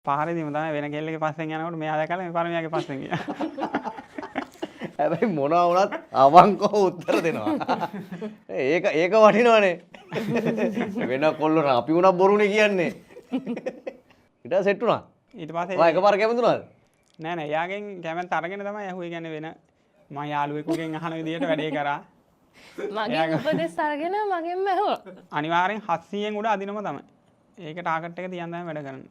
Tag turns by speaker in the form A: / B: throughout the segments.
A: පාරේදීම තමයි වෙන කෙල්ලගේ පස්සෙන් යනකොට මෙයා දැකලා මේ පාරේ මෙයාගේ පස්සෙන් ගියා.
B: හැබැයි මොනවා වුණත් අවංකව උත්තර දෙනවා. ඒක වටිනවනේ. වෙන කොල්ලෝ නම් අපි උනක් බොරුනේ කියන්නේ. ඊට සෙට් වුණා.
A: ඊට පස්සේ
B: ඔයා එකපාර කැමතුණාද?
A: නෑ එයාගෙන් කැමැත්ත අරගෙන තමයි ඇහුවේ කියන්නේ වෙන මම යාළුවෙකුගෙන් අහන විදියට වැඩේ කරා.
C: මගේ උපදෙස් අරගෙන මගෙන්ම ඇහුවා.
A: අනිවාර්යෙන් 700න් උඩ අදිනම තමයි. ඒක ටාගට් එක තියන් තමයි වැඩ කරන්නේ.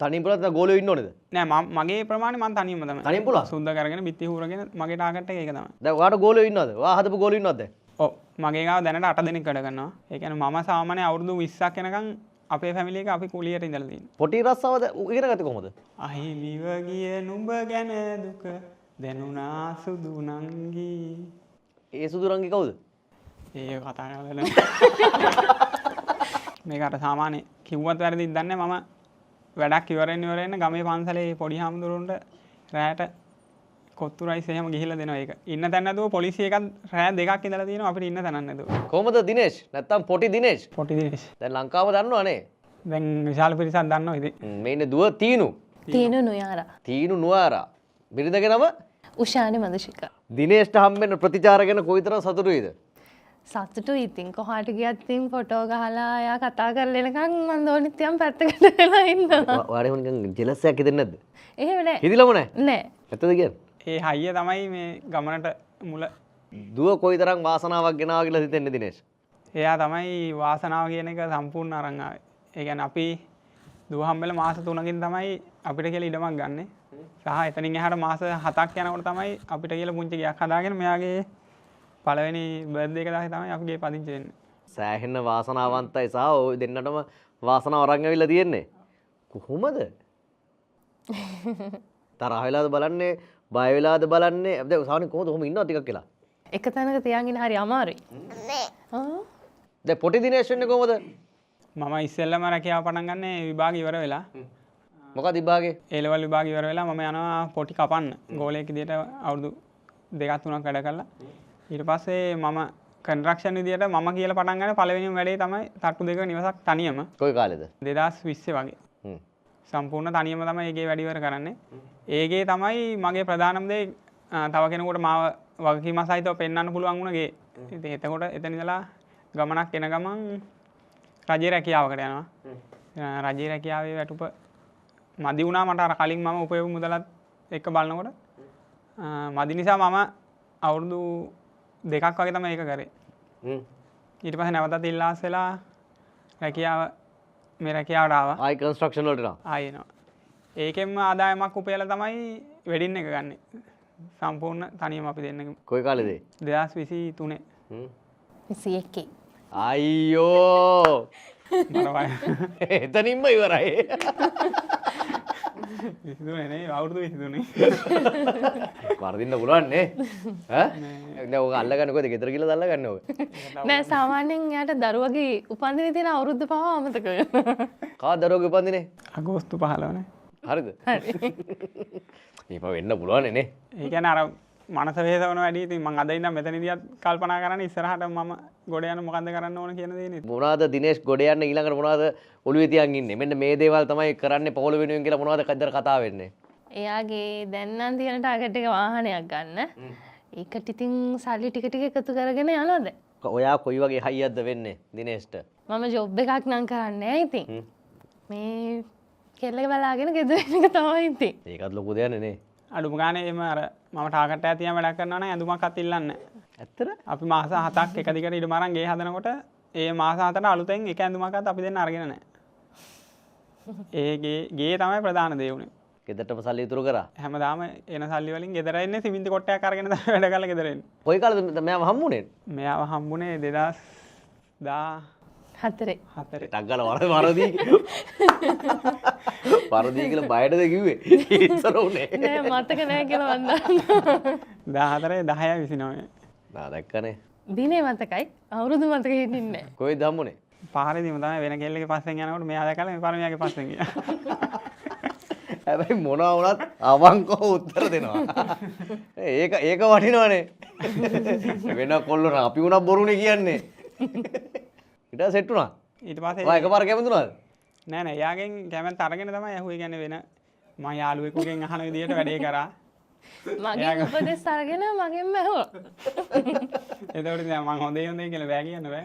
B: තනියෙන් පුළත් ගෝලියෝ ඉන්න ඕනේද?
A: නෑ මගේ ප්‍රමාණය මම තනියම තමයි.
B: තනියෙන් පුළුවන්?
A: සුද්ධ කරගෙන බිත්ති හුරගෙන මගේ ටාගට් එක ඒක තමයි.
B: දැන් ඔයාට ගෝලියෝ ඉන්නවද? ඔයා හදපු ගෝලියෝ ඉන්නවද දැන්?
A: ඔව් මගේ ගාව දැනට 8 දෙනෙක් වැඩ කරනවා. ඒ කියන්නේ මම සාමාන්‍ය අවුරුදු 20ක් යනකම් අපේ ෆැමිලි එක අපි කුලියට ඉඳලා තියෙනවා.
B: පොටි රස්සාවද ඉගෙන ගත්තේ කොහොමද?
A: අහිලිව ගිය නුඹ ගැන දුක දැනුණා සුදු නංගි.
B: ඒ සුදුරංගි කවුද?
A: ඒක කතා කරලා මේකට සාමාන්‍ය කිව්වත් වැරදිද දන්නේ මම වැඩක් ඉවරෙන්න ගමේ පන්සලේ පොඩි හාමුදුරුවන්ට රැයට කොත්තු රයිස් එහෙම ගිහිල්ලා දෙනවා ඒක. ඉන්න තැන නැතුව පොලිසිය එකක් රැය දෙකක් ඉඳලා තියෙනවා අපිට ඉන්න තැනක් නැතුව.
B: කොහමද දිනේෂ්? නැත්තම් පොටි දිනේෂ්?
A: පොටි දිනේෂ්.
B: දැන් ලංකාව දන්නවනේ.
A: දැන් විශාල පිරිසක් දන්නවා ඉතින්.
B: මේ ඉන්නේ දුව තීනු.
C: තීනු නුයාරා.
B: තීනු නුවාරා. බිරිඳගේ නම
C: උෂානි මදුෂිකා.
B: දිනේෂ්ට හම්බෙන්න ප්‍රතිචාර ගැන කොයිතරම් සතුටුයිද?
C: සතුටු ඉතින් කොහාට ගියත් ඉතින් ෆොටෝ ගහලා එයා කතා කරලා එනකන් මම දෝනිත් යම් පැත්තකට වෙලා ඉන්නවා.
B: ඔයාලට නිකන් ජෙලස් එකක් හිතෙන්නේ නැද්ද?
C: එහෙම නෑ.
B: හිතිලම නැහැ.
C: නෑ.
B: ඇත්තද කියන්නේ?
A: ඒ හයිය තමයි මේ ගමනට මුල.
B: දුව කොයිතරම් වාසනාවක් ගෙනාවා කියලා හිතෙන්නේ දිනේෂ්?
A: එයා තමයි වාසනාව කියන එක සම්පූර්ණ අරන් ආවේ. ඒ කියන්නේ අපි දුව හම්බෙලා මාස 3කින් තමයි අපිට කියලා ඉඩමක් ගන්නෙ. සහ එතනින් එහාට මාස 7ක් යනකොට තමයි අපිට කියලා පුංචි ගයක් හදාගෙන මෙයාගේ පළවෙනි බර්ත්ඩේ එක දවසේ තමයි අපිගේ පදිංචි වෙන්නේ.
B: සෑහෙන වාසනාවන්තයි සහ ඔය දෙන්නටම වාසනාව අරන් ඇවිල්ලා තියෙන්නේ. කොහොමද? තරහ වෙලාද බලන්නේ, බය වෙලාද බලන්නේ? දැන් සාමාන්‍යයෙන් කොහොමද ඔහොම ඉන්නව ටිකක් කියලා?
C: එක තැනක තියාගෙන හරි අමාරුයි.
B: දැන් පොටි දිනේෂ් වෙන්නේ කොහොමද?
A: මම ඉස්සෙල්ලම රැකියාව පටන් ගන්නේ විභාග ඉවර වෙලා.
B: මොකක්ද විභාගේ?
A: ඒ ලෙවල් විභාග ඉවර වෙලා මම යනවා පොටි කපන්න. ගෝලයක් විදියට අවුරුදු 2ක් 3ක් වැඩ කළා. ඊට පස්සේ මම කන්ස්ට්‍රක්ෂන් විදියට මම කියලා පටන් ගන්න පළවෙනිම වැඩේ තමයි තට්ටු දෙක නිවසක් තනියම.
B: කොයි කාලෙද?
A: 2020 වගේ. සම්පූර්ණ තනියම තමයි ඒකේ වැඩ ඉවර කරන්නේ. ඒකේ තමයි මගේ ප්‍රධානම දේ තව කෙනෙකුට මාව වගකීම සහිතව පෙන්වන්න පුළුවන් වුණ ගේ. ඉතින් එතකොට එතන ඉඳලා ගමනක් එන ගමන් රජයේ රැකියාවකට යනවා. රජයේ රැකියාවේ වැටුප මදි වුණා මට අර කලින් මම උපයපු මුදලත් එක්ක බලනකොට මදි නිසා මම අවුරුදු 2ක් වගේ තමයි ඒක කරේ. ඊට පස්සේ නැවතත් ඉල්ලාස් වෙලා රැකියාව මේ රැකියාවට ආවා.
B: ආයි කන්ස්ට්‍රක්ෂන් වලට එනවා.
A: ආයි එනවා. ඒකෙන්ම ආදායමක් උපයලා තමයි වෙඩින් එක ගන්නෙ. සම්පූර්ණ තනියම අපි දෙන්නගේ.
B: කොයි කාලෙද?
A: 2023.
C: 21.
B: අයියෝ.
A: මට වය.
B: එතනින්ම ඉවරයි.
A: 23 නේ අවුරුදු 23.
B: වරදින්න පුළුවන් නේ. ඈ? දැන් ඔක අල්ලගන්නේ කොහෙද? ගෙදර ගිහලා අල්ලගන්නේ ඔක.
C: නෑ සාමාන්‍යයෙන් එයාට දරුවගේ උපන්දිනේ තියෙන අවුරුද්ද පවා අමතක වෙනවා.
B: කවද දරුවගේ උපන්දිනේ?
A: අගෝස්තු 15 නේ.
B: හරිද?
C: හරි.
B: මේක වෙන්න පුළුවන් නේ.
A: ඒ කියන්නේ අර මනස වේදවන වැඩි ඉතින් මම අද ඉඳන් මෙතනදිත් කල්පනා කරන්නේ ඉස්සරහට මම ගොඩ යන මොකද්ද කරන්න ඕන කියන දේ නේ.
B: මොනවාද දිනේෂ් ගොඩ යන්න ඊළඟට මොනවාද ඔළුවේ තියන් ඉන්නේ? මෙන්න මේ දේවල් තමයි කරන්නේ පොළ වෙනුවෙන් කියලා මොනවද කද්දර කතා වෙන්නේ?
C: එයාගේ දැන් නම් තියෙන ටාගට් එක වාහනයක් ගන්න. ඒකට ඉතින් සල්ලි ටික ටික එකතු කරගෙන යනවා දැන්.
B: ඔයා කොයි වගේ හයියක්ද වෙන්නේ දිනේෂ්ට?
C: මම ජොබ් එකක් නම් කරන්නේ නැහැ ඉතින්. මේ කෙල්ලක බලාගෙන ගෙදර ඉන්න එක තමයි ඉතින්.
B: ඒකත් ලොකු දෙයක් නේ.
A: අඩුම ගානේ එම අර මම ටාගට් එකක් තියන් වැඩක් කරනවා නම් ඇඳුමක්වත් ඉල්ලන්නේ නැහැ.
B: ඇත්තද?
A: අපි මාස 7ක් එක දිගට ඉඩම අරන් ගේ හදනකොට ඒ මාස 7ට අලුතෙන් එක ඇඳුමක්වත් අපි දෙන්න අරගෙන නැහැ. ඒ ගේ තමයි ප්‍රධාන දේ උනේ.
B: ගෙදරටම සල්ලි ඉතුරු කරා.
A: හැමදාම එන සල්ලි වලින් ගෙදර එන්නේ සිමෙන්ති කොටයක් අරගෙන තමයි වැඩ කරලා ගෙදර එන්නේ.
B: කොයි කාලෙද මෙයාව හම්බුනේ?
A: මෙයාව හම්බුනේ 2014.
B: ටග්ගල වරදී. වරදී කියලා බයටද කිව්වේ? ඉස්සර උනේ.
C: නෑ මතක නෑ කියලා මන් දන්නවා.
A: 14 10 29.
B: නා දැක්කනේ.
C: දිනේ මතකයි අවුරුදු මතක හිටින්නේ නෑ.
B: කොයිද හම්බුනේ?
A: පාරේදීම තමයි වෙන කෙල්ලගේ පස්සෙන් යනකොට මෙයා දැකලා මේ පාරේ මෙයාගේ පස්සෙන් ගියා.
B: හැබැයි මොනවා වුණත් අවංකව උත්තර දෙනවා. ඒක වටිනවනේ. වෙන කොල්ලෝ නම් අපි උනක් බොරුනේ කියන්නේ. ඊට සෙට් වුණා.
A: ඊට පස්සේ
B: ඔයා එකපාර කැමතුණාද?
A: නෑ නෑ එයාගෙන් කැමැත්ත අරගෙන තමයි ඇහුවේ කියන්නේ වෙන මම යාළුවෙකුගෙන් අහන විදිහට වැඩේ කරා.
C: මගේ උපදෙස් අරගෙන මගෙන්ම ඇහුවා.
A: එතකොට දැන් මම හොඳේ කියලා බෑ කියන්න බෑ.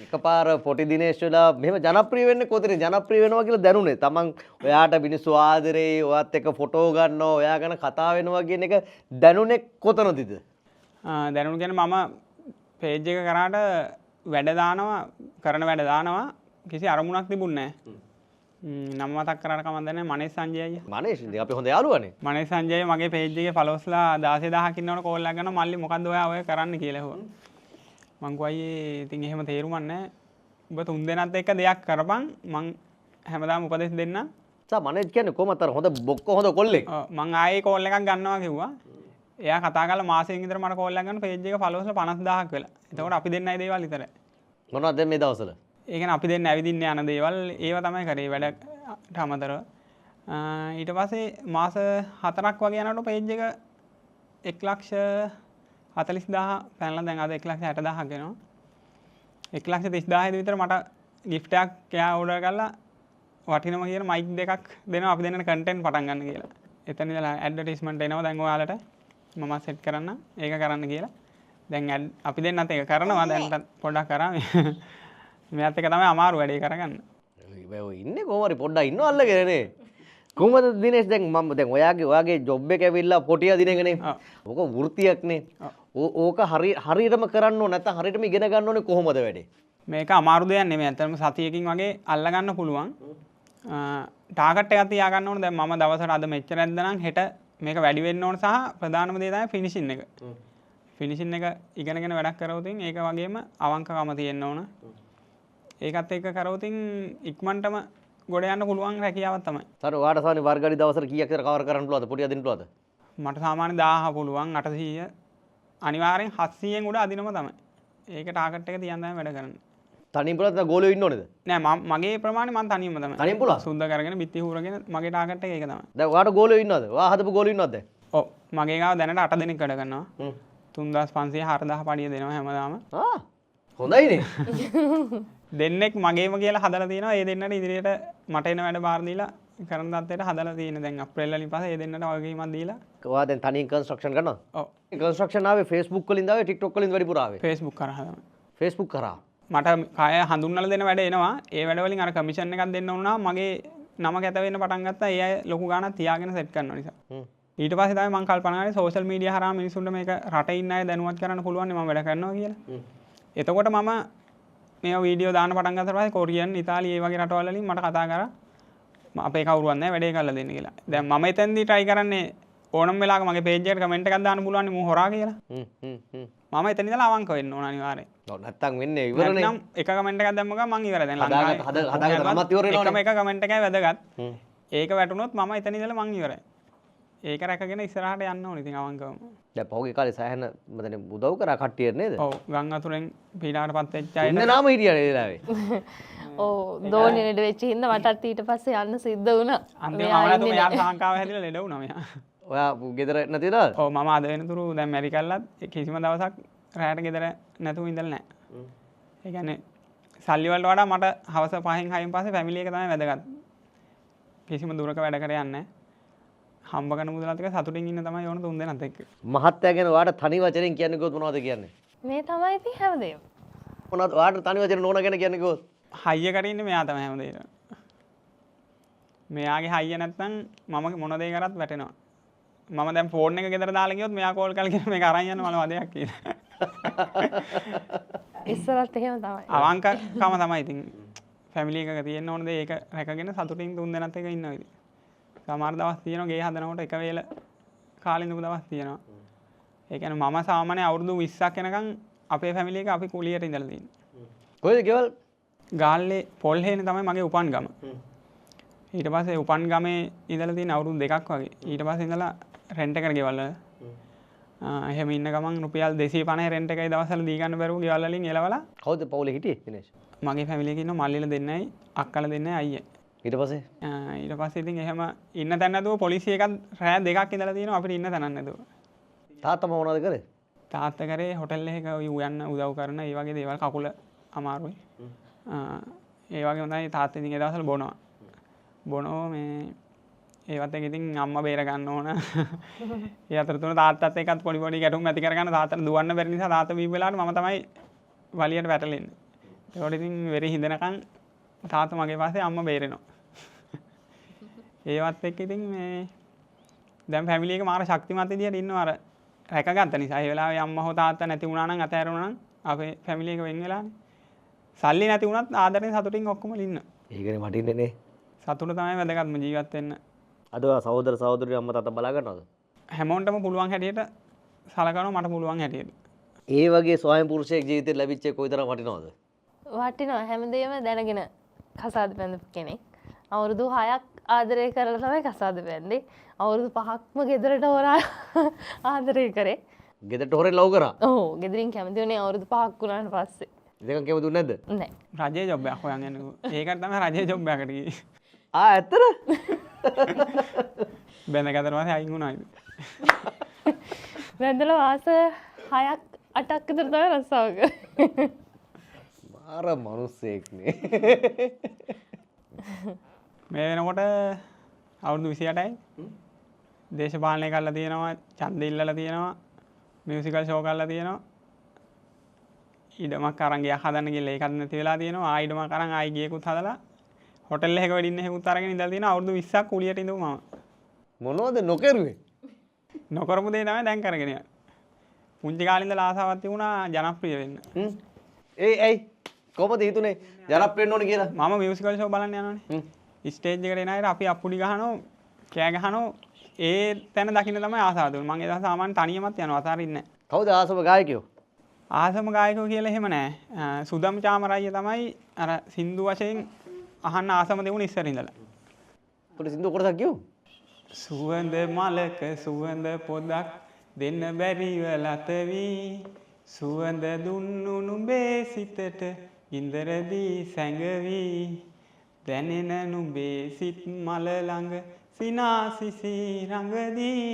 B: එකපාර පොටි දිනේෂ් වෙලා මෙහෙම ජනප්‍රිය වෙන්නේ කොතනින් ජනප්‍රිය වෙනවා කියලා දැනුනේ. තමන් ඔයාට මිනිස්සු ආදරේ, ඔයත් එක්ක ෆොටෝ ගන්නවා, ඔයා ගැන කතා වෙනවා කියන එක දැනුනේ කොතනදද?
A: දැනුණු කියන්නේ මම පේජ් එක කරාට වැඩ දානවා, කරන වැඩ දානවා කිසි අරමුණක් තිබුණේ නැහැ. නම මතක් කරාට කමක් නැහැ මනේෂ් සංජය අයියා.
B: මනේෂ් ඉතින් අපි හොඳ යාළුවානේ.
A: මනේෂ් සංජය මගේ පේජ් එකේ ෆලෝවර්ස්ලා 16000ක් ඉන්නවනේ කෝල් එකක් ගන්නවා මල්ලි මොකද්ද ඔය කරන්න කියලා ඇහුවා. මං කිව්වා ඉතින් එහෙම තේරුමක් නැහැ. ඔබ තුන් දෙනාත් එක්ක දෙයක් කරපන් මං හැමදාම උපදෙස් දෙන්නම්.
B: මනේෂ් කියන්නේ කොහමද අර හොඳ බොක්ක හොඳ කොල්ලෙක්.
A: මං ආයේ කෝල් එකක් ගන්නවා කිව්වා. එයා කතා කරලා මාසෙකින් විතර මට කෝල් එකක් ගන්න පේජ් එක ෆලෝවර්ස්ලා 50000ක් වෙලා. එතකොට අපි දෙන්නයි දේවල් විතරයි.
B: මොනවද දැන් මේ දවස්වල?
A: ඒ කියන්නේ අපි දෙන්න ඇවිදින්න යන දේවල් ඒවා තමයි කරේ වැඩට අමතරව. ඊට පස්සේ මාස 4ක් වගේ යනකොට පේජ් එක 1,40,000 පැනලා දැන් අද 1,60,000ක් වෙනවා. 1,30,000 විතර මට gift එකක් එයා ඕඩර් කරලා වටිනම කියන මයික් දෙකක් දෙනවා අපි දෙන්නට කන්ටෙන්ට් පටන් ගන්න කියලා. එතන ඉඳලා ඇඩ්වර්ටයිස්මන්ට් එනවා දැන් ඔයාලට මම සෙට් කරන්න ඒක කරන්න කියලා. දැන් අපි දෙන්නත් ඒක කරනවා දැන් පොඩ්ඩක් කරා මෙයාත් එක තමයි අමාරු වැඩේ කරගන්න.
B: ඔය ඉන්නේ කොහොමරි පොඩ්ඩක් ඉන්නව අල්ලගෙනනේ. කොහොමද දිනේෂ් දැන් මම දැන් ඔයාගේ ජොබ් එක ඇවිල්ලා පොටිය දිනේකනේ. ඕක වෘත්තියක්නේ. ඕක හරියටම කරන්න ඕන නැත්නම් හරියටම ඉගෙන ගන්න ඕනේ කොහොමද වැඩේ?
A: මේක අමාරු දෙයක් නෙමෙයි. අතනම සතියකින් වගේ අල්ලගන්න පුළුවන්. ටාගට් එකක් තියාගන්න ඕනේ. දැන් මම දවසට අද මෙච්චරක්ද නම් හෙට මේක වැඩි වෙන්න ඕන සහ ප්‍රධානම දේ තමයි ෆිනිෂින් එක. ෆිනිෂින් එක ඉගෙනගෙන වැඩක් කරවොත් ඒක වගේම අවංකකම තියෙන්න ඕන. ඒකත් එක්ක කරවොත් ඉක්මනටම ගොඩ යන්න පුළුවන් රැකියාවක් තමයි.
B: සර ඔයාට සාමාන්‍ය වර්ගඩි දවසට කීයක් විතර කවර් කරන්න පුළුවන්ද? පොටිය දෙන්න පුළුවන්ද?
A: මට සාමාන්‍ය 1000 පුළුවන් 800 අනිවාර්යෙන් 700න් උඩ අදිනම තමයි. ඒක ටාගට් එක තියන් තමයි වැඩ කරන්නේ.
B: තනියෙන් පුළුවන් නැත්නම් ගෝලියෝ ඉන්න ඕනේද?
A: නෑ මගේ ප්‍රමාණය මම තනියම තමයි.
B: තනියෙන් පුළුවන්?
A: සුද්ධ කරගෙන බිත්ති හුරගෙන මගේ ටාගට් එක ඒක තමයි.
B: දැන් ඔයාට ගෝලියෝ ඉන්නවද? ඔයා හදපු ගෝලියෝ ඉන්නවද දැන්?
A: ඔව් මගේ ගාව දැනට 8 දෙනෙක් වැඩ කරනවා. 3500 4000 පඩිය දෙනවා හැමදාම.
B: හොඳයිනේ.
A: දෙන්නෙක් මගේම කියලා හදලා තියෙනවා. ඒ දෙන්නට ඉදිරියට මට එන වැඩ බාර දීලා කරන තත්ත්වයට හදලා තියෙන. දැන් අප්‍රේල් වලින් පස්සේ ඒ දෙන්නට වගකීමක් දීලා.
B: ඔයා දැන් තනියෙන් කන්ස්ට්‍රක්ෂන් කරනවද?
A: ඔව්.
B: කන්ස්ට්‍රක්ෂන් ආවේ Facebook වලින්ද ආවේ TikTok වලින්ද වැඩිපුර ආවේ?
A: Facebook කරා තමයි.
B: Facebook කරා.
A: මට කය හඳුන්වලා දෙන වැඩ එනවා. ඒ වැඩ වලින් අර කමිෂන් එකක් දෙන්න වුණා. මගේ නම කැත වෙන්න පටන් ගත්තා. ඒ අය ලොකු ගාණක් තියාගෙන සෙට් කරනවා නිසා. ඊට පස්සේ තමයි මම කල්පනා කරේ සෝෂල් මීඩියා හරහා මිනිස්සුන්ට මේක රටේ ඉන්න අය දැනුවත් කරන්න පුළුවන් නේ මම වැඩ කරනවා කියලා. එතකොට මම මේ වීඩියෝ දාන්න පටන් ගත්තා පස්සේ කොරියන් ඉතාලිය ඒ වගේ රටවල් වලින් මට කතා කරා අපේ කවුරුවත් නැහැ වැඩේ කරලා දෙන්න කියලා. දැන් මම එතෙන්දී try කරන්නේ ඕනම වෙලාවක මගේ page එකට comment එකක් දාන්න පුළුවන් නේ මම හොරා කියලා. මම එතන ඉඳලා අවංක වෙන්න ඕන අනිවාර්යෙන්.
B: ඔව් නැත්තම් වෙන්නේ ඉවරනේ.
A: නැත්නම් එක comment එකක් දැම්ම ගමන් මං ඉවරයි. දැන්
B: හදාගත්ත නමත් ඉවර වෙනවනේ.
A: එකම එක comment එකයි වැදගත්. ඒක වැටුනොත් මම එතන ඉඳලා මං ඉවරයි. ඒක රැකගෙන ඉස්සරහට යන්න ඕනේ ඉතින් අවංකවම.
B: දැන් පහුගිය කාලේ සෑහෙන මම උදව් කරා කට්ටියට නේද?
A: ඔව් ගම් අතුරෙන් පීඩාවටපත් වෙච්ච අය.
B: ඉන්න නාම හිටියනේ ඒ වෙලාවේ.
C: ඔව් දෝණි ලෙඩ වෙච්ච හින්දා මටත් ඊට පස්සේ යන්න සිද්ධ වුණා.
A: අන්තිමට මම නැතුව යාර සංකාව හැදිලා ලෙඩ වුණා මෙයා.
B: ඔයා ගෙදර නැතිද?
A: ඔව් මම අද වෙනතුරු දැන් මැරි කල්ලත් කිසිම දවසක් රැයට ගෙදර නැතුව ඉඳලා නැහැ. ඒ කියන්නේ සල්ලි වලට වඩා මට හවස 5න් 6න් පස්සේ ෆැමිලි එක තමයි වැදගත්. කිසිම දුරක වැඩ කර යන්නේ නැහැ. හම්බ කරන මුදලත් එක්ක සතුටින් ඉන්න තමයි ඕන තුන් දෙනාත් එක්ක.
B: මහත්තයා ගැන ඔයාට තනි වචනෙන් කියන්නේ කිව්වොත් මොනවද කියන්නේ?
C: මේ තමයි ඉතින් හැමදේම.
B: මොනවද ඔයාට තනි වචන නෝන ගැන කියන්නේ කිව්වොත්?
A: හයියකට ඉන්නේ මෙයා තමයි හැමදේම. මෙයාගේ හයිය නැත්තම් මම මොන දේ කරත් වැටෙනවා. මම දැන් ෆෝන් එක ගෙදර දාලා ගියොත් මෙයා කෝල් කරලා කියන මේක අරන් යන්න මල වදයක් කියලා.
C: ඉස්සරත් එහෙම තමයි.
A: අවංකකම තමයි ඉතින් ෆැමිලි එකක තියෙන්න ඕන දේ ඒක රැකගෙන සතුටින් තුන් දෙනාත් එක්ක ඉන්නවා ඉතින්. සමහර දවස් තියෙනවා ගේ හදනකොට එක වේල කාලේ ඉඳපු දවස් තියෙනවා. ඒ කියන්නේ මම සාමාන්‍ය අවුරුදු 20ක් වෙනකන් අපේ ෆැමිලි එක අපි කුලියට ඉඳලා තියෙනවා.
B: කොහෙද ගෙවල්?
A: ගාල්ලේ පොල්හේනේ තමයි මගේ උපන් ගම. ඊට පස්සේ උපන් ගමේ ඉඳලා තියෙන අවුරුදු 2ක් වගේ. ඊට පස්සේ ඉඳලා රෙන්ට් එකට ගෙවල් වල. එහෙම ඉන්න ගමන් රුපියල් 250 රෙන්ට් එකයි දවසල දී ගන්න බැරුව ගෙවල් වලින් එලවලා.
B: කවුද පවුලේ හිටියේ දිනේෂ්?
A: මගේ ෆැමිලි එකේ ඉන්න මල්ලිලා දෙන්නයි අක්කලා දෙන්නයි අයියා.
B: ඊට පස්සේ
A: ඊට පස්සේ ඉතින් එහෙම ඉන්න තැන නැතුව පොලිසිය එකක් රෑ 2ක් ඉඳලා තියෙනවා අපිට ඉන්න තැනක් නැතුව.
B: තාත්තා මොනවද කරේ?
A: තාත්තා කරේ හොටෙල් එකක යන්න උදව් කරන ඒ වගේ දේවල් කකුල අමාරුයි. ඒ වගේ හොඳයි තාත්තා ඉතින් ඒ දවස්වල බොනවා මේ ඒවත් එක ඉතින් අම්මා බේර ගන්න ඕන. ඒ අතරතුර තාත්තත් එක්කත් පොඩි ගැටුම් ඇති කරගන්න තාත්තට දුවන්න බැරි නිසා තාත්තා බීපු වෙලාවට මම තමයි වලියට වැටලෙන්නේ. ඒකට ඉතින් වෙරි හිඳනකන් තාත්තා මගේ පාසේ අම්මා බේරෙනවා. ඒවත් එක්ක ඉතින් මේ දැන් ෆැමිලි එක මාර ශක්තිමත් විදියට ඉන්නවා අර රැකගත්ත නිසා. ඒ වෙලාවේ අම්මා හෝ තාත්තා නැති වුණා නම් අතහැරුණා නම් අපේ ෆැමිලි එක වෙන් වෙලානේ. සල්ලි නැති වුණත් ආදරෙන් සතුටින් ඔක්කොම ඉන්න.
B: ඒකනේ වටින්නේ නේ.
A: සතුට තමයි වැදගත්ම ජීවත් වෙන්න.
B: අද සහෝදර සහෝදරිය අම්මා තාත්තා බලා ගන්නවද?
A: හැමෝටම පුළුවන් හැටියට සලකනවා මට පුළුවන් හැටියට.
B: ඒ වගේ ස්වයං පුරුෂයෙක් ජීවිතේ ලැබිච්ච එක කොයිතරම් වටිනවද?
C: වටිනවා හැමදේම දැනගෙන කසාද බැඳපු කෙනෙක්. අවුරුදු 6ක් ආදරය කරලා තමයි කසාද බැඳේ. අවුරුදු 5ක්ම ගෙදරට හොරා ආදරය කරේ.
B: ගෙදරට හොරෙන් ලව් කරා?
C: ඔව් ගෙදරින් කැමති වුණේ අවුරුදු 5ක් වුණාට පස්සේ.
B: දෙකක් කැමති දුන්නේ නැද්ද?
C: නෑ.
A: රජයේ ජොබ් එකක් හොයන් යන්නකෝ. ඒකට තමයි රජයේ ජොබ් එකකට ගියේ.
B: ඇත්තද?
A: බැඳගත්තට පස්සේ අයින් වුණා ඉතින්.
C: වැඳලා මාස 6ක් 8ක් විතර තමයි රස්සාව කරේ.
B: මාර මිනිස්සෙක් නේ.
A: මේ වෙනකොට අවුරුදු 28යි. දේශපාලනය කරලා තියෙනවා, ඡන්ද ඉල්ලලා තියෙනවා, මියුසිකල් ෂෝ කරලා තියෙනවා. ඉඩමක් අරන් ගියා හදන්න ගිහලා ඒකත් නැති වෙලා තියෙනවා. ආයිඩමක් අරන් ආයි ගියකුත් හදලා හොටෙල් එකක වෙඩින්න එකකුත් අරගෙන ඉඳලා තියෙනවා. අවුරුදු 20ක් කුලියට ඉඳපු මම.
B: මොනවද නොකරුවේ?
A: නොකරපු දේ තමයි දැන් කරගෙන යන්නේ. පුංචි කාලේ ඉඳලා ආසාවක් තිබුණා ජනප්‍රිය වෙන්න.
B: ඇයි කොහොමද හිතුනේ ජනප්‍රිය වෙන්න ඕනේ කියලා?
A: මම මියුසිකල් ෂෝ බලන්න යනවානේ. ස්ටේජ් එකට එන අය අපි අප්පුඩි ගහනවා, කෑ ගහනවා. ඒ තැන දකින්න තමයි ආසාව දුන්නේ. මම ඒ දවස් සාමාන්‍ය තනියමත් යනවා අතාරින්නේ නැහැ.
B: කවුද ආසම ගායකයෝ?
A: ආසම ගායකයෝ කියලා එහෙම නැහැ. සුදම් චාමරාය තමයි අර සින්දු වශයෙන් අහන්න ආසම දෙවුන ඉස්සර ඉඳලා.
B: පොඩි සින්දු කොටසක් කියමු.
A: සුවඳ මලක සුවඳ පොදක් දෙන්න බැරිව ලත වී සුවඳ දුන්නු නුඹේ සිතට ඉන්දරදී සැඟවි දැනෙන නුඹේ සිත් මල ළඟ සිනාසිසි රඟදී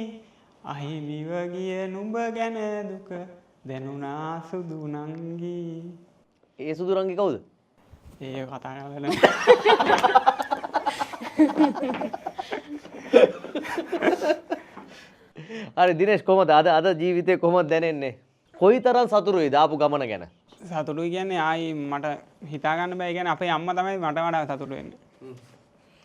A: අහිමිව ගිය නුඹ ගැන දුක දැනුණා සුදු නංගි.
B: ඒ සුදු රංගි කවුද?
A: ඒක කතා කරලා
B: හරි දිනේෂ් කොහමද අද ජීවිතේ කොහොමද දැනෙන්නේ? කොයිතරම් සතුටුයිද ආපු ගමන ගැන?
A: සතුටුයි කියන්නේ ආයි මට හිතා ගන්න බෑ. කියන්නේ අපේ අම්මා තමයි මට වඩා සතුටු වෙන්නේ.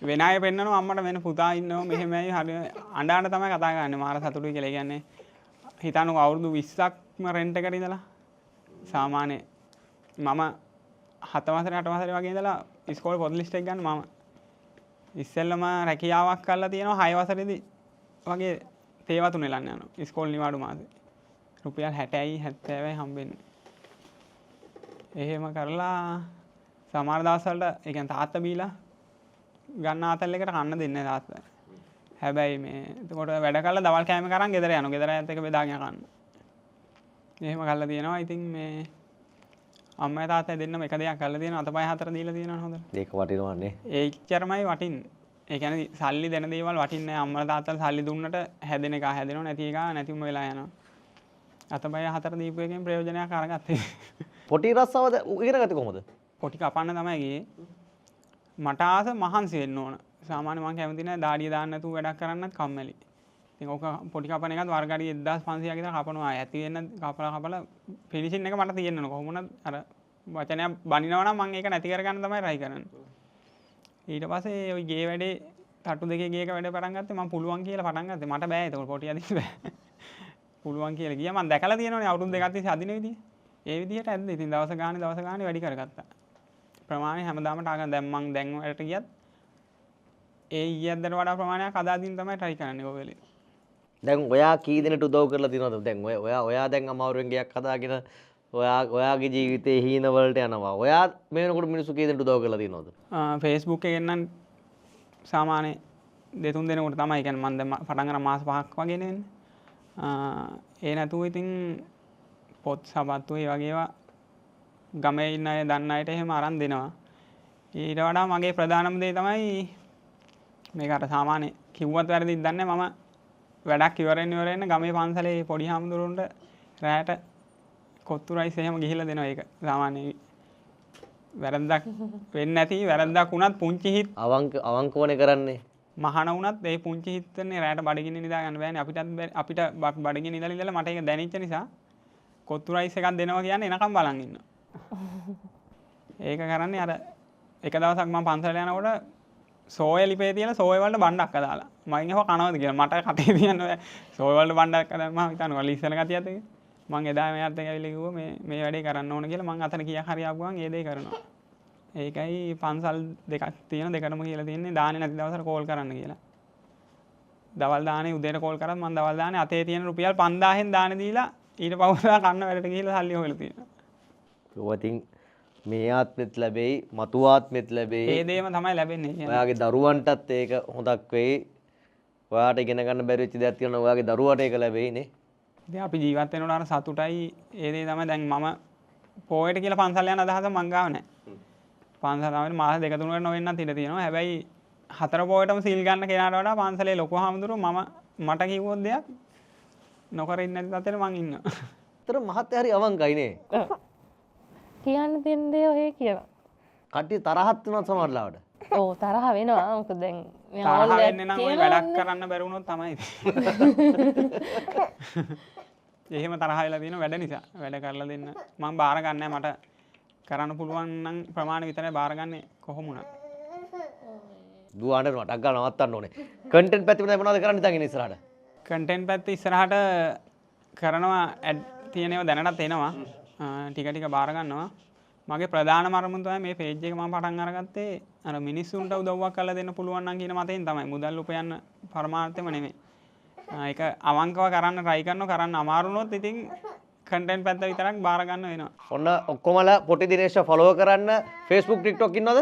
A: වෙන අය පෙන්නනවා අම්මට වෙන පුතා ඉන්නවා මෙහෙමයි හරි අඬාන තමයි කතා කරන්නේ. මාර සතුටුයි කියලා. කියන්නේ හිතන්නකො අවුරුදු 20ක්ම රෙන්ට් එකට ඉඳලා සාමාන්‍ය මම 7 වසරේ 8 වසරේ වගේ ඉඳලා ඉස්කෝලේ පොත් ලිස්ට් එක ගන්න මම ඉස්සෙල්ලම රැකියාවක් කරලා තියෙනවා 6 වසරේදී වගේ තේවතුන් එලන්න යනවා ඉස්කෝලේ නිවාඩු මාසේ රුපියල් 60යි 70යි හම්බෙන්නේ. එහෙම කරලා සමහර දවස්වලට ඒ කියන්නේ තාත්තා බීලා ගන්න ආතල් එකට කන්න දෙන්නේ තාත්තා. හැබැයි මේ එතකොට වැඩ කරලා දවල් කෑම කරන් ගෙදර යනවා. ගෙදර ඇත් එක බෙදාගෙන කන්න. එහෙම කරලා තියෙනවා. ඉතින් මේ අම්මයි තාත්තයි දෙන්නම එක දෙයක් කරලා තියෙනවා. අතපය හතර දීලා තියෙනවා හොඳට.
B: ඒක වටිනවන්නේ.
A: ඒච්චරමයි වටින්නේ. ඒ කියන්නේ සල්ලි දෙන දේවල් වටින්නේ නැහැ. අම්මලා තාත්තලා සල්ලි දුන්නට හැදෙන එක හැදෙනව නැති එක නැතිවම වෙලා යනවා. අතපය හතර දීපු එකෙන් ප්‍රයෝජනයක් අරගත්තේ.
B: පොටි රස්සාවද ඉගෙන ගත්තේ කොහොමද?
A: පොටි කපන්න තමයි ගියේ. මට ආස මහන්සි වෙන්න ඕන. සාමාන්‍ය මම කැමති නැහැ දාඩිය දාන්න නැතුව වැඩක් කරන්නත් කම්මැලි. ඉතින් ඕක පොටි කපන එකත් වර්ගාඩිය 1500ක් විතර කපනවා. ඇති වෙන්න කපලා ෆිනිෂින් එක මට තියෙන්න ඕන. කොහොමුණත් අර වචනයක් බනිනවා නම් මම ඒක නැති කරගන්න තමයි try කරන්නේ. ඊට පස්සේ ওই ගේ වැඩේ තට්ටු දෙකේ ගේක වැඩ පටන් ගත්තේ මම පුළුවන් කියලා පටන් ගත්තේ. මට බෑ ඒක පොටි අදින්න බෑ. පුළුවන් කියලා ගියා මම දැකලා තියෙනවනේ අවුරුදු දෙකක් තිස්සේ අදින විදිය. ඒ විදිහට ඇද්ද ඉතින් දවස් ගානේ වැඩි කරගත්තා. ප්‍රමාණය හැමදාම ටාගන දැන් මං දැන් වලට ගියත් ඒ ඊයද්දට වඩා ප්‍රමාණයක් අද අදින්න තමයි try කරන්නේ ඔය වෙලේ.
B: දැන් ඔයා කී දෙනෙට උදව් කරලා තියෙනවද? දැන් ඔයා දැන් අමාරුවෙන් ගයක් හදාගෙන ඔයාගේ ජීවිතේ හීන වලට යනවා. ඔයා මේ වෙනකොට මිනිස්සු කී දෙනෙට උදව් කරලා තියෙනවද?
A: Facebook එකෙන් නම් සාමාන්‍ය 2-3 දෙනෙකුට තමයි. කියන්නේ මම දැන් පටන් ගන්න මාස 5ක් වගේ නෙවෙන්නේ. ඒ නැතුව ඉතින් පොත් සබත්තු ඒ වගේ ඒවා ගමේ ඉන්න අය දන්න අයට එහෙම අරන් දෙනවා. ඊට වඩා මගේ ප්‍රධානම දේ තමයි මේක අර සාමාන්‍ය කිව්වත් වැරදිද දන්නේ මම වැඩක් ඉවරෙන්න ගමේ පන්සලේ පොඩි හාමුදුරුවන්ට රැයට කොත්තු රයිස් එහෙම ගිහිල්ලා දෙනවා ඒක සාමාන්‍යයෙන්. වැරද්දක් වෙන්නේ නැති වැරද්දක් වුණත් පුංචි හිත්
B: අවංකවනේ කරන්නේ.
A: මහාන වුණත් ඒ පුංචි හිත්නේ රැට බඩගින්න නිදා ගන්න බෑනේ අපිට බඩගින්න ඉඳලා ඉඳලා මට ඒක දැනෙච්ච නිසා කොත්තු රයිස් එකක් දෙනවා කියන්නේ එනකම් බලන් ඉන්නවා. ඒක කරන්නේ අර එක දවසක් මම පන්සලට යනකොට සෝය ලිපේ තියලා සෝය වලට බණ්ඩක් අදාලා මම ඒව කනවද කියලා මට කටේ තියන්න ඔය සෝය වලට බණ්ඩක් අදාලා මම හිතනවා ලිස්සන ගතියත් එක මම එදා මෙයාත් එක්ක ඇවිල්ලා කිව්වා මේ වැඩේ කරන්න ඕන කියලා මම අතන කීයක් හරි ආපුවම ඒ දේ කරනවා. ඒකයි පන්සල් දෙකක් තියෙන දෙකටම කියලා තියෙන්නේ දාන්නේ නැති දවසට කෝල් කරන්න කියලා. දවල් දාන්නේ උදේට කෝල් කරත් මම දවල් දාන්නේ අතේ තියෙන රුපියල් 5000න් දාන දීලා ඊට පස්සේ කන්න වැඩට ගිහිල්ලා සල්ලි හොයලා තියෙනවා.
B: ඔවතින් මේ ආත්මෙත් ලැබෙයි මතු ආත්මෙත් ලැබෙයි.
A: ඒ දේම තමයි ලැබෙන්නේ.
B: ඔයාගේ දරුවන්ටත් ඒක හොඳක් වෙයි. ඔයාට ඉගෙන ගන්න බැරි වෙච්ච දේක් තියෙනවා ඔයාගේ දරුවාට ඒක ලැබෙයි නේ.
A: ඉතින් අපි ජීවත් වෙනකොට අර සතුටයි ඒ දේ තමයි දැන් මම පොයට කියලා පන්සල් යන අදහස මං ගාව නැහැ. පන්සල් තමයි මාස දෙක තුනකට නොවෙන්නත් ඉඩ තියෙනවා. හැබැයි හතර පොයටම සීල් ගන්න කෙනාට වඩා පන්සලේ ලොකු හාමුදුරුවෝ මට කිව්වොත් දෙයක් නොකර ඉන්න තත්ත්වෙට මං ඉන්නවා.
B: අතර මහත්තයා හරි අවංකයි නේ.
C: කියන්න තියෙන දේ ඔය කියනවා.
B: කට්ටිය තරහත් වෙනවා සමහරවිට.
C: ඔව් තරහ වෙනවා. මොකද දැන්
A: තරහ වෙන්නේ නම් ඔය වැඩක් කරන්න බැරි වුණොත් තමයි. එහෙම තරහ වෙලා තියෙන වැඩ නිසා වැඩ කරලා දෙන්න මම බාර ගන්නෑ මට කරන්න පුළුවන් නම් ප්‍රමාණය විතරයි බාරගන්නේ කොහොම වුණත්.
B: දුවාට නටක් ගන්න නවත්තන්න ඕනේ. කන්ටෙන්ට් පැත්තේ මොනවද කරන්න හිතන්නේ ඉස්සරහට?
A: කන්ටෙන්ට් පැත්ත ඉස්සරහට කරනවා ඇඩ් තියෙනවා දැනටත් එනවා. ටික ටික බාර ගන්නවා. මගේ ප්‍රධානම අරමුණ තමයි මේ පේජ් එක මම පටන් අරගත්තේ අර මිනිස්සුන්ට උදව්වක් කරලා දෙන්න පුළුවන් නම් කියන මතයෙන් තමයි. මුදල් උපයන්න පරමාර්ථෙම නෙමෙයි. ඒක අවංකව කරන්න try කරන්න අමාරු වුණොත් ඉතින් කන්ටෙන්ට් පැත්ත විතරක් බාර ගන්න වෙනවා.
B: ඔන්න ඔක්කොමලා පොටි දිනේෂ්ව ෆලෝ කරන්න Facebook TikTok ඉන්නවද?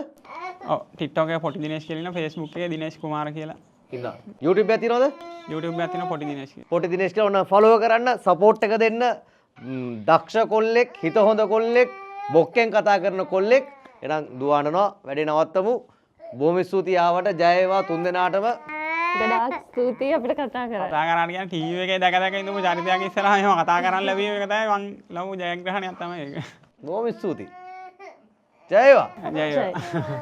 A: ඔව් TikTok එකේ පොටි දිනේෂ් කියලා ඉන්නවා. Facebook එකේ දිනේෂ් කුමාර කියලා
B: ඉන්නවා. YouTube එකේ තියෙනවද?
A: YouTube එකේ තියෙනවා පොටි දිනේෂ් කියලා.
B: පොටි දිනේෂ් කියලා ඔන්න ෆලෝ කරන්න සපෝට් එක දෙන්න. දක්ෂ කොල්ලෙක් හිත හොඳ කොල්ලෙක් බොක්කෙන් කතා කරන කොල්ලෙක්. එහෙනම් දුවනවා වැඩේ නවත්තමු. බොහොම ස්තුතියි ආවට ජය වේවා තුන් දෙනාටම.
C: ගොඩාක් ස්තුතියි අපිට කතා කරා.
A: කතා කරන්න කියන්නේ ටීවී එකේ දැක ඉඳපු චරිතයක් ඉස්සරහා එහෙම කතා කරන්න ලැබීම එක තමයි මං ලොකු ජයග්‍රහණයක් තමයි ඒක.
B: බොහොම ස්තුතියි. ජය වේවා.
A: ජය වේවා.